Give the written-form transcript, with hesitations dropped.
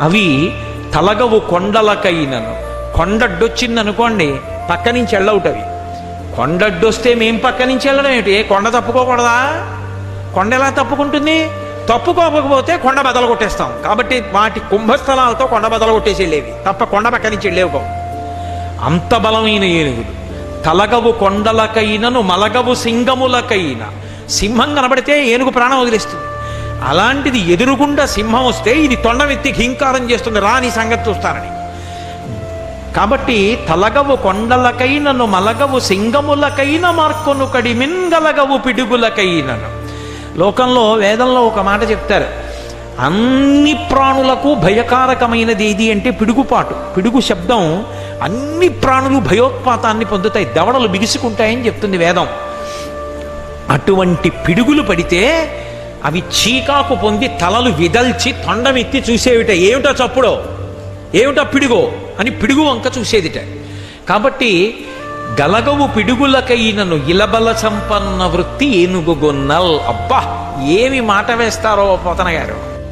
అవి తలగవు కొండలకైనను. కొండడ్డొచ్చిందనుకోండి పక్క నుంచి వెళ్ళవుట్ అవి. కొండడ్డొస్తే మేం పక్క నుంచి వెళ్ళడం ఏమిటి? కొండ తప్పుకోకూడదా? కొండ ఎలా తప్పుకుంటుంది? తప్పుకోకపోతే కొండ బదలు కొట్టేస్తాం. కాబట్టి వాటి కుంభస్థలాలతో కొండ బదలు కొట్టేసి వెళ్ళేవి తప్ప కొండ పక్క నుంచి వెళ్ళేవు. అంత బలమైన ఏనుగులు. తలగవు కొండలకైనను మలగవు సింగములకైన. సింహం కనబడితే ఏనుగు ప్రాణం వదిలేస్తుంది. అలాంటిది ఎదురుగుండా సింహం వస్తే ఇది తొండమెత్తి ఘీంకారం చేస్తుంది, రాని సంగతి చూస్తారని. కాబట్టి తలగవు కొండలకైనను మలగవు సింగములకైన మార్కొను కడిమిన్గలగవు పిడుగులకైనను. లోకంలో వేదంలో ఒక మాట చెప్తారు, అన్ని ప్రాణులకు భయకారకమైనది ఏది అంటే పిడుగుపాటు. పిడుగు శబ్దం అన్ని ప్రాణులు భయోత్పాతాన్ని పొందుతాయి, దవడలు బిగుసుకుంటాయని చెప్తుంది వేదం. అటువంటి పిడుగులు పడితే అవి చీకాకు పొంది తలలు విదల్చి తొండమెత్తి చూసేవిట. ఏమిటో చప్పుడో, ఏమిటో పిడుగో అని పిడుగు వంక చూసేదిట. కాబట్టి గలగవు పిడుగులకైనను ఇలబల సంపన్న వృత్తి ఏనుగుగొన్నల్. అబ్బా ఏమి మాట వేస్తారో పోతన గారు.